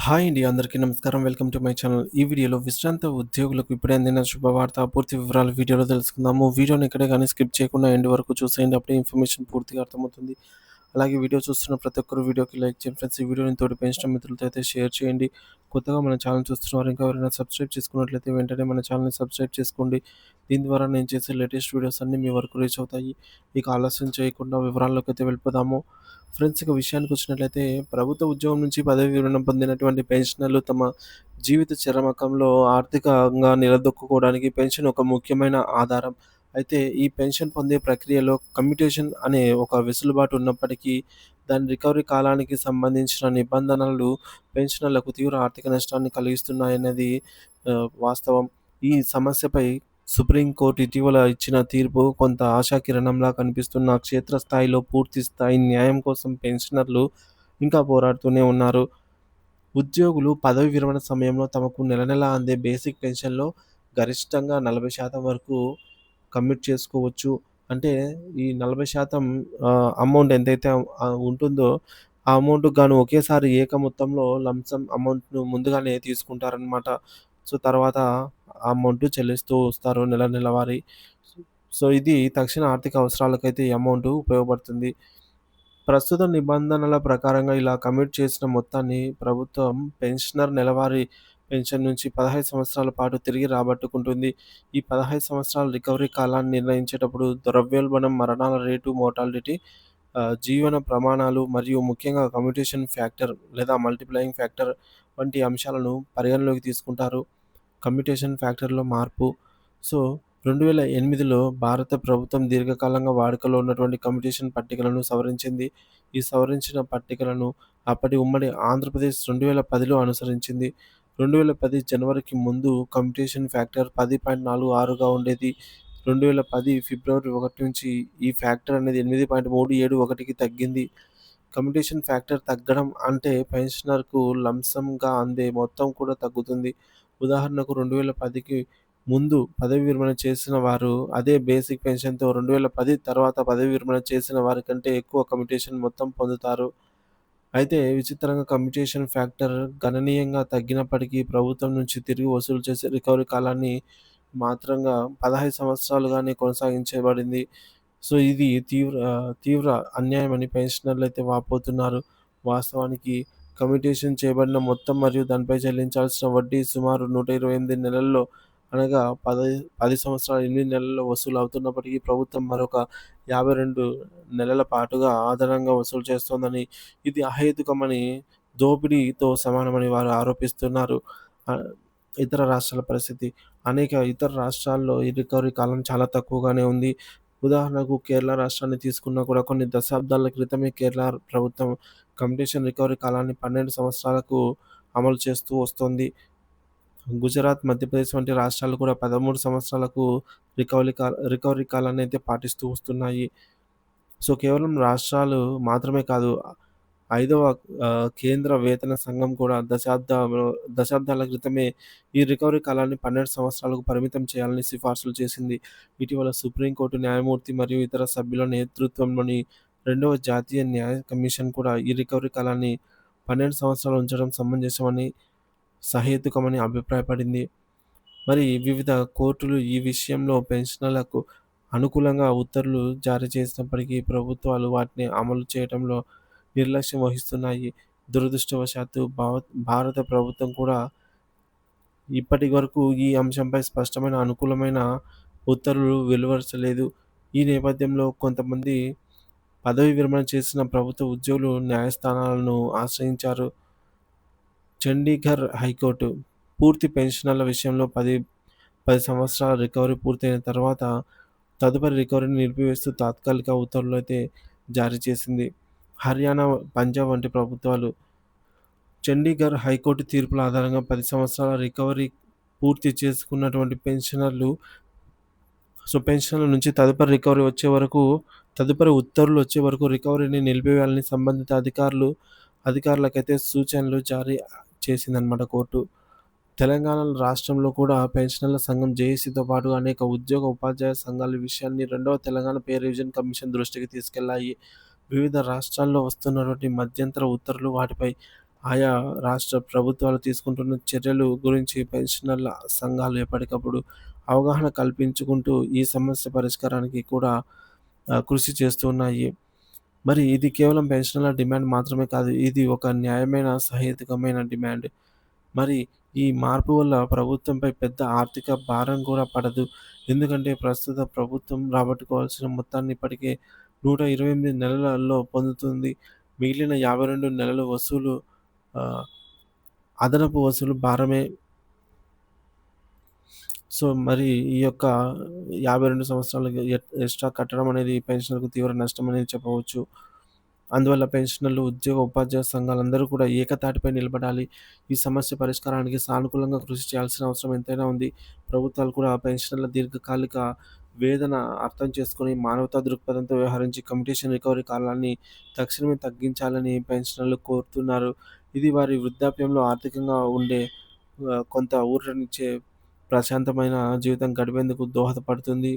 Hi అండి. అందరికీ నమస్కారం. Welcome to my channel. ఈ వీడియోలో విశ్రాంత ఉద్యోగులకు ఇప్పుడే అందిన శుభవార్త. పూర్తి వివరాలు వీడియోలో తెలుసుకుందాము. వీడియోని ఎక్కడే గాని స్కిప్ చేయకుండా ఎండ్ వరకు చూసేయండి. అప్పుడే ఇన్ఫర్మేషన్ పూర్తిగా అర్థమవుతుంది. అలాగే వీడియో చూస్తున్న ప్రతి ఒక్కరు వీడియోకి లైక్ చేయండి ఫ్రెండ్స్. ఈ వీడియోని తోటి పెంచిన మిత్రులతో అయితే షేర్ చేయండి. కొత్తగా మన ఛానల్ చూస్తున్నవారు ఇంకా ఎవరైనా సబ్స్క్రైబ్ చేసుకున్నట్లయితే వెంటనే మన ఛానల్‌ని సబ్స్క్రైబ్ చేసుకోండి. దీని ద్వారా నేను చేసే లేటెస్ట్ వీడియోస్ అన్నీ మీ వరకు రీచ్ అవుతాయి. ఇక ఆలస్యం చేయకుండా వివరాల్లోకైతే వెళ్ళిపోదాము. ఫ్రెండ్స్ ఇక విషయానికొచ్చినట్లయితే ప్రభుత్వ ఉద్యోగం నుంచి పదవి విరమణ పొందినటువంటి పెన్షనర్లు తమ జీవిత చరమకంలో ఆర్థికంగా నిలదొక్కుకోవడానికి పెన్షన్ ఒక ముఖ్యమైన ఆధారం. అయితే ఈ పెన్షన్ పొందే ప్రక్రియలో కమ్యూటేషన్ అనే ఒక వెసులుబాటు ఉన్నప్పటికీ దాని రికవరీ కాలానికి సంబంధించిన నిబంధనలు పెన్షనర్లకు తీవ్ర ఆర్థిక నష్టాన్ని కలిగిస్తున్నాయన్నది వాస్తవం. ఈ సమస్యపై సుప్రీంకోర్టు ఇటీవల ఇచ్చిన తీర్పు కొంత ఆశాకిరణంలా కనిపిస్తున్న క్షేత్రస్థాయిలో పూర్తి స్థాయి న్యాయం కోసం పెన్షనర్లు ఇంకా పోరాడుతూనే ఉన్నారు. ఉద్యోగులు పదవి విరమణ సమయంలో తమకు నెల నెలా అందే బేసిక్ పెన్షన్‌లో గరిష్టంగా 40% వరకు కమిట్ చేసుకోవచ్చు. అంటే ఈ 40% అమౌంట్ ఎంతైతే ఉంటుందో, ఆ అమౌంట్‌కి గాను ఒకేసారి ఏక మొత్తంలో లంప్ అమౌంట్‌ను ముందుగానే తీసుకుంటారనమాట. సో, తర్వాత ఆ అమౌంట్ చెల్లిస్తూ వస్తారు నెలవారీ. సో, ఇది తక్షణ ఆర్థిక అవసరాలకైతే ఈ అమౌంట్ ఉపయోగపడుతుంది. ప్రస్తుత నిబంధనల ప్రకారంగా ఇలా కమిట్ చేసిన మొత్తాన్ని ప్రభుత్వం పెన్షనర్ నెలవారీ పెన్షన్ నుంచి 15 సంవత్సరాల పాటు తిరిగి రాబట్టుకుంటుంది. ఈ 15 సంవత్సరాల రికవరీ కాలాన్ని నిర్ణయించేటప్పుడు ద్రవ్యోల్బణం, మరణాల రేటు, మోర్టాలిటీ, జీవన ప్రమాణాలు మరియు ముఖ్యంగా కమ్యూటేషన్ ఫ్యాక్టర్ లేదా మల్టిప్లయింగ్ ఫ్యాక్టర్ వంటి అంశాలను పరిగణలోకి తీసుకుంటారు. కమ్యూటేషన్ ఫ్యాక్టర్‌లో మార్పు. సో, 2008లో భారత ప్రభుత్వం దీర్ఘకాలంగా వాడుకలో ఉన్నటువంటి కమ్యూటేషన్ పట్టికలను సవరించింది. ఈ సవరించిన పట్టికలను అప్పటి ఉమ్మడి ఆంధ్రప్రదేశ్ 2010లో అనుసరించింది. 2010 జనవరికి ముందు కమ్యూటేషన్ ఫ్యాక్టర్ 10.46గా ఉండేది. 2010 ఫిబ్రవరి 1 నుంచి ఈ ఫ్యాక్టర్ అనేది 8.371కి తగ్గింది. కమ్యూటేషన్ ఫ్యాక్టర్ తగ్గడం అంటే పెన్షనర్‌కు లంప్ సమ్‌గా అందే మొత్తం కూడా తగ్గుతుంది. ఉదాహరణకు 2010కి ముందు పదవీ విరమణ చేసిన వారు అదే బేసిక్ పెన్షన్‌తో 2010 తర్వాత పదవీ విరమణ చేసిన వారి కంటే ఎక్కువ కమ్యూటేషన్ మొత్తం పొందుతారు. అయితే విచిత్రంగా కమ్యూటేషన్ ఫ్యాక్టర్ గణనీయంగా తగ్గినప్పటికీ ప్రభుత్వం నుంచి తిరిగి వసూలు చేసే రికవరీ కాలాన్ని మాత్రంగా 15 సంవత్సరాలుగానే కొనసాగించబడింది. సో, ఇది తీవ్ర అన్యాయమని పెన్షనర్లయితే వాపోతున్నారు. వాస్తవానికి కమ్యూటేషన్ చేయబడిన మొత్తం మరియు దానిపై చెల్లించాల్సిన వడ్డీ సుమారు 128 నెలల్లో అనగా 10 సంవత్సరాల 8 నెలల్లో వసూలు అవుతున్నప్పటికీ ప్రభుత్వం మరొక 52 నెలల పాటుగా అదనంగా వసూలు చేస్తోందని, ఇది అహేతుకమని, దోపిడీతో సమానమని వారు ఆరోపిస్తున్నారు. ఆహ్, ఇతర రాష్ట్రాల పరిస్థితి. అనేక ఇతర రాష్ట్రాల్లో ఈ రికవరీ కాలం చాలా తక్కువగానే ఉంది. ఉదాహరణకు కేరళ రాష్ట్రాన్ని తీసుకున్నా కూడా కొన్ని దశాబ్దాల క్రితమే కేరళ ప్రభుత్వం కమ్యూటేషన్ రికవరీ కాలాన్ని 12 సంవత్సరాలకు అమలు చేస్తూ వస్తోంది. గుజరాత్, మధ్యప్రదేశ్ వంటి రాష్ట్రాలు కూడా 13 సంవత్సరాలకు రికవరీ కాలాన్నయితే పాటిస్తూ వస్తున్నాయి. సో, కేవలం రాష్ట్రాలు మాత్రమే కాదు. ఐదవ కేంద్ర వేతన సంఘం కూడా దశాబ్దాల క్రితమే ఈ రికవరీ కాలాన్ని 12 సంవత్సరాలకు పరిమితం చేయాలని సిఫార్సులు చేసింది. ఇటీవల సుప్రీంకోర్టు న్యాయమూర్తి మరియు ఇతర సభ్యుల నేతృత్వంలోని రెండవ జాతీయ న్యాయ కమిషన్ కూడా ఈ రికవరీ కాలాన్ని 12 సంవత్సరాలు ఉంచడం సమంజసమని, సహేతుకమని అభిప్రాయపడింది. మరి వివిధ కోర్టులు ఈ విషయంలో పెన్షనర్లకు అనుకూలంగా ఉత్తర్వులు జారీ చేసినప్పటికీ ప్రభుత్వాలు వాటిని అమలు చేయడంలో నిర్లక్ష్యం వహిస్తున్నాయి. దురదృష్టవశాత్తు భారత ప్రభుత్వం కూడా ఇప్పటి వరకు ఈ అంశంపై స్పష్టమైన అనుకూలమైన ఉత్తర్వులు వెలువరించలేదు. ఈ నేపథ్యంలో కొంతమంది పదవీ విరమణ చేసిన ప్రభుత్వ ఉద్యోగులు న్యాయస్థానాలను ఆశ్రయించారు. చండీగఢ్ హైకోర్టు పూర్తి పెన్షనర్ల విషయంలో 10 సంవత్సరాల రికవరీ పూర్తయిన తర్వాత తదుపరి రికవరీని నిలిపివేస్తూ తాత్కాలిక ఉత్తర్వులైతే జారీ చేసింది. హర్యానా, పంజాబ్ వంటి ప్రభుత్వాలు చండీగఢ్ హైకోర్టు తీర్పుల ఆధారంగా 10 సంవత్సరాల రికవరీ పూర్తి చేసుకున్నటువంటి పెన్షన్ల నుంచి తదుపరి ఉత్తర్వులు వచ్చే వరకు రికవరీని నిలిపివేయాలని సంబంధిత అధికారులకైతే సూచనలు జారీ చేసిందనమాట కోర్టు. తెలంగాణ రాష్ట్రంలో కూడా పెన్షనర్ల సంఘం జేఏసీతో పాటుగా అనేక ఉద్యోగ, ఉపాధ్యాయ సంఘాలు ఈ విషయాన్ని రెండవ తెలంగాణ పే రివిజన్ కమిషన్ దృష్టికి తీసుకెళ్లాయి. వివిధ రాష్ట్రాల్లో వస్తున్నటువంటి మధ్యంతర ఉత్తర్వులు, వాటిపై ఆయా రాష్ట్ర ప్రభుత్వాలు తీసుకుంటున్న చర్యలు గురించి పెన్షనర్ల సంఘాలు ఎప్పటికప్పుడు అవగాహన కల్పించుకుంటూ ఈ సమస్య పరిష్కారానికి కూడా కృషి చేస్తూ ఉన్నాయి. మరి ఇది కేవలం పెన్షనర్ల డిమాండ్ మాత్రమే కాదు. ఇది ఒక న్యాయమైన, సహేతుకమైన డిమాండ్. మరి ఈ మార్పు వల్ల ప్రభుత్వంపై పెద్ద ఆర్థిక భారం కూడా పడదు. ఎందుకంటే ప్రస్తుత ప్రభుత్వం రాబట్టుకోవాల్సిన మొత్తాన్ని ఇప్పటికే 128 నెలలలో పొందుతుంది. మిగిలిన 52 నెలలు ఆహ్, అదనపు వసూలు భారమే. సో, మరి ఈ యొక్క 52 సంవత్సరాలకి ఎక్స్‌ట్రా కట్టడం అనేది పెన్షనర్‌కు తీవ్ర నష్టమనే చెప్పవచ్చు. అందువల్ల పెన్షనర్లు, ఉద్యోగ, ఉపాధ్యాయ సంఘాలందరూ కూడా ఏకతాటిపై నిలబడాలి. ఈ సమస్య పరిష్కారానికి సానుకూలంగా కృషి చేయాల్సిన అవసరం ఎంతైనా ఉంది. ప్రభుత్వాలు కూడా పెన్షనర్ల దీర్ఘకాలిక వేదన అర్థం చేసుకొని, మానవతా దృక్పథంతో వ్యవహరించి కమ్యూటేషన్ రికవరీ కాలాన్ని తక్షణమే తగ్గించాలని పెన్షనర్లు కోరుతున్నారు. ఇది వారి వృద్ధాప్యంలో ఆర్థికంగా కొంత ఊరటనిచ్చే ప్రశాంతమైన జీవితం గడిపేందుకు దోహదపడుతుంది.